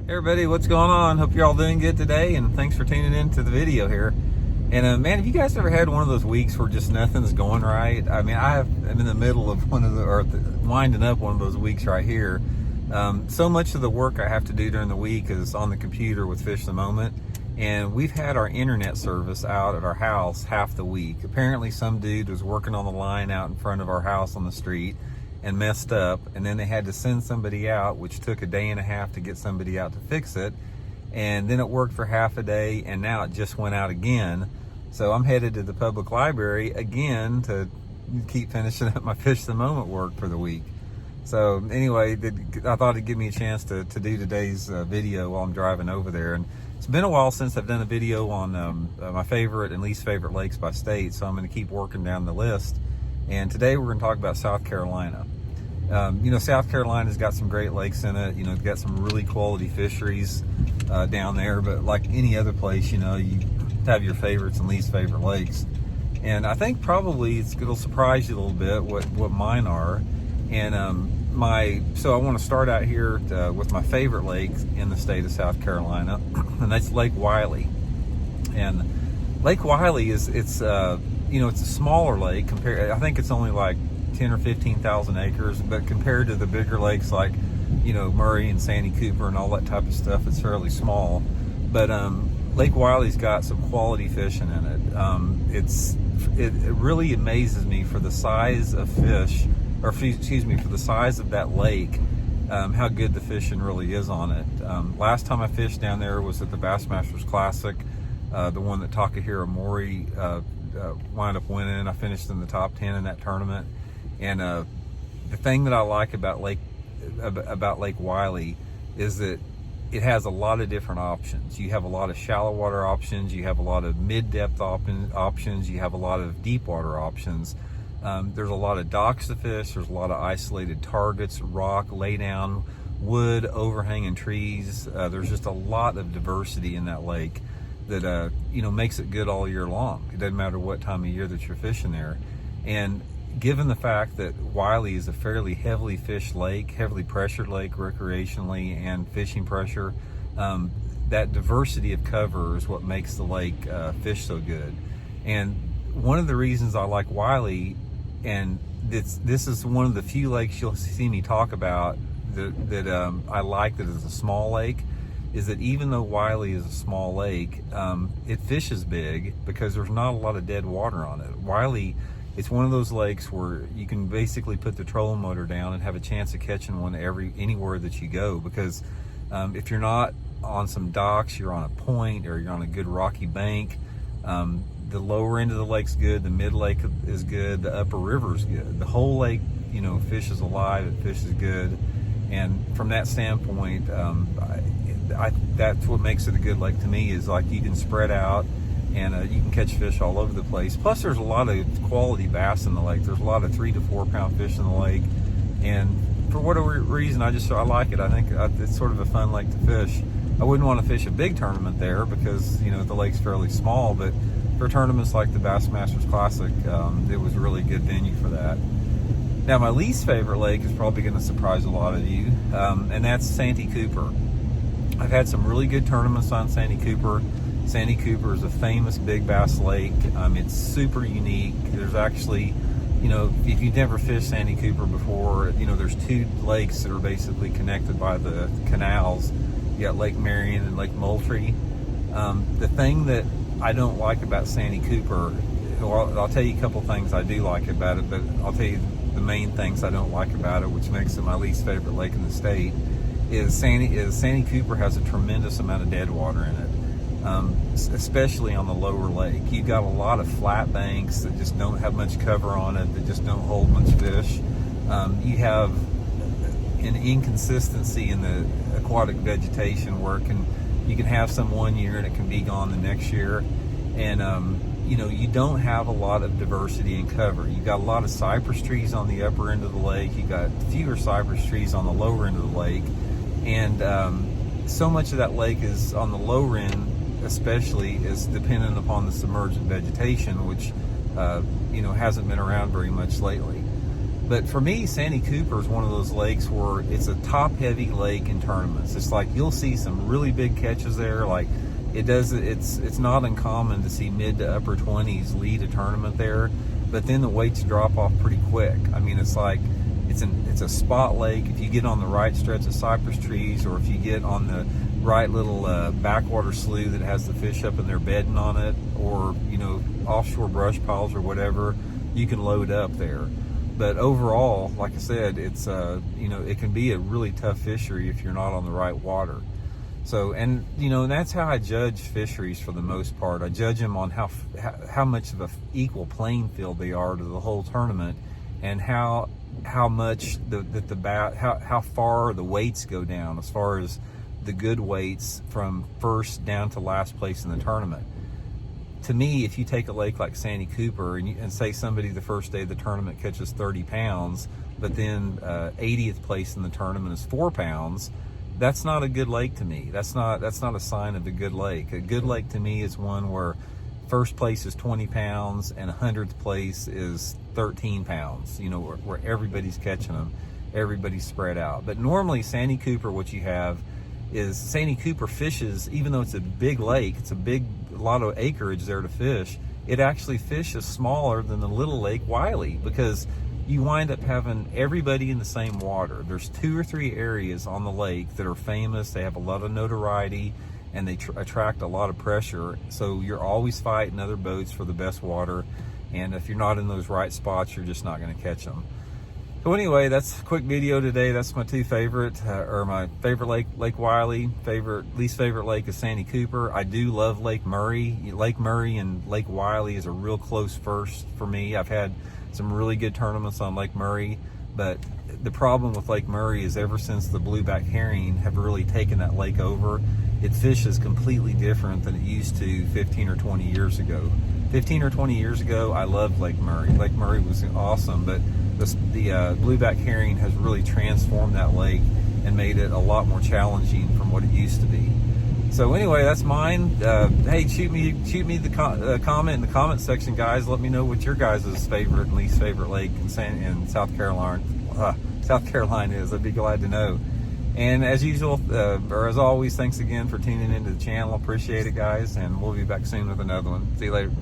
Hey everybody, what's going on? Hope you're all doing good today, and thanks for tuning in to the video here. And man, have you guys ever had one of those weeks where just nothing's going right? I mean, I'm in the middle of winding up one of those weeks right here. So much of the work I have to do during the week is on the computer with Fish the Moment, and we've had our internet service out at our house half the week. Apparently some dude was working on the line out in front of our house on the street and messed up, and then they had to send somebody out, which took a day and a half to get somebody out to fix it, and then it worked for half a day, and now it just went out again. So I'm headed to the public library again to keep finishing up my Fish the Moment work for the week. So anyway, I thought it'd give me a chance to do today's video while I'm driving over there. And it's been a while since I've done a video on my favorite and least favorite lakes by state, so I'm going to keep working down the list. And today we're going to talk about South Carolina. South Carolina's got some great lakes in it. It's got some really quality fisheries down there, but like any other place, you have your favorites and least favorite lakes. And I think probably it'll surprise you a little bit what mine are. And so I want to start out here with my favorite lake in the state of South Carolina, and that's Lake Wylie. And Lake Wylie it's a smaller lake compared. I think it's only like 10 or 15,000 acres, but compared to the bigger lakes like Murray and Santee Cooper and all that type of stuff, it's fairly small. But Lake Wylie's got some quality fishing in it. It really amazes me for the size of fish, or excuse me, for the size of that lake, how good the fishing really is on it. Last time I fished down there was at the Bassmasters Classic, the one that Takahiro Mori wound up winning. I finished in the top 10 in that tournament. And the thing that I like about Lake Wylie is that it has a lot of different options. You have a lot of shallow water options, you have a lot of mid-depth options, you have a lot of deep water options. There's a lot of docks to fish, there's a lot of isolated targets, rock, laydown, wood, overhanging trees. There's just a lot of diversity in that lake that makes it good all year long. It doesn't matter what time of year that you're fishing there. And given the fact that Wylie is a fairly heavily fished lake, heavily pressured lake recreationally and fishing pressure, that diversity of cover is what makes the lake fish so good. And one of the reasons I like Wylie, and this is one of the few lakes you'll see me talk about that I like that is a small lake, is that even though Wylie is a small lake, it fishes big because there's not a lot of dead water on it. Wylie, it's one of those lakes where you can basically put the trolling motor down and have a chance of catching one anywhere that you go, because if you're not on some docks, you're on a point or you're on a good rocky bank. The lower end of the lake's good, the mid lake is good, the upper river is good. The whole lake, fish is alive, it fishes good. And from that standpoint, that's what makes it a good lake to me, is like you can spread out and you can catch fish all over the place. Plus there's a lot of quality bass in the lake. There's a lot of 3 to 4 pound fish in the lake, and for whatever reason I like it. I think it's sort of a fun lake to fish. I wouldn't want to fish a big tournament there because the lake's fairly small, but for tournaments like the Bassmasters Classic, it was a really good venue for that. Now my least favorite lake is probably going to surprise a lot of you, and that's Santee Cooper. I've had some really good tournaments on Santee Cooper. Santee Cooper is a famous big bass lake. It's super unique. There's actually, if you've never fished Santee Cooper before, there's 2 lakes that are basically connected by the canals. You got Lake Marion and Lake Moultrie. The thing that I don't like about Santee Cooper, well, I'll tell you a couple things I do like about it, but I'll tell you the main things I don't like about it, which makes it my least favorite lake in the state, is Santee Cooper has a tremendous amount of dead water in it. Especially on the lower lake. You've got a lot of flat banks that just don't have much cover on it, that just don't hold much fish. You have an inconsistency in the aquatic vegetation where you can have some one year and it can be gone the next year. And you don't have a lot of diversity in cover. You've got a lot of cypress trees on the upper end of the lake. You've got fewer cypress trees on the lower end of the lake. And so much of that lake is on the lower end, especially, is dependent upon the submergent vegetation, which hasn't been around very much lately. But for me, Santee Cooper is one of those lakes where it's a top-heavy lake in tournaments. It's like you'll see some really big catches there. Like it's not uncommon to see mid to upper 20s lead a tournament there. But then the weights drop off pretty quick. I mean, it's like it's a spot lake. If you get on the right stretch of cypress trees, or if you get on the right little backwater slough that has the fish up in there bedding on it, or offshore brush piles or whatever, you can load up there. But overall, like I said, it's it can be a really tough fishery if you're not on the right water. So, and that's how I judge fisheries for the most part. I judge them on how much of a equal playing field they are to the whole tournament, and how much how far the weights go down, as far as the good weights from first down to last place in the tournament. To me, if you take a lake like Santee Cooper and say somebody the first day of the tournament catches 30 pounds, but then 80th place in the tournament is 4 pounds, that's not a good lake to me. That's not a sign of a good lake. A good lake to me is one where first place is 20 pounds and 100th place is 13 pounds, where everybody's catching them, everybody's spread out. But normally Santee Cooper, what you have is Santee Cooper fishes, even though it's a big lake, it's a lot of acreage there to fish, it actually fishes smaller than the little Lake Wylie, because you wind up having everybody in the same water. There's 2 or 3 areas on the lake that are famous. They have a lot of notoriety, and they attract a lot of pressure. So you're always fighting other boats for the best water, and if you're not in those right spots, you're just not going to catch them. So anyway, that's a quick video today. That's my 2 favorite, or my favorite lake, Lake Wylie. Least favorite lake is Santee Cooper. I do love Lake Murray. Lake Murray and Lake Wylie is a real close first for me. I've had some really good tournaments on Lake Murray, but the problem with Lake Murray is ever since the blueback herring have really taken that lake over, it fishes completely different than it used to 15 or 20 years ago. 15 or 20 years ago, I loved Lake Murray. Lake Murray was awesome, but the blueback herring has really transformed that lake and made it a lot more challenging from what it used to be. So anyway, that's mine. Hey, shoot me the comment in the comment section, guys. Let me know what your guys' favorite and least favorite lake in South Carolina is. I'd be glad to know. And as usual, or as always, thanks again for tuning into the channel. Appreciate it, guys, and we'll be back soon with another one. See you later.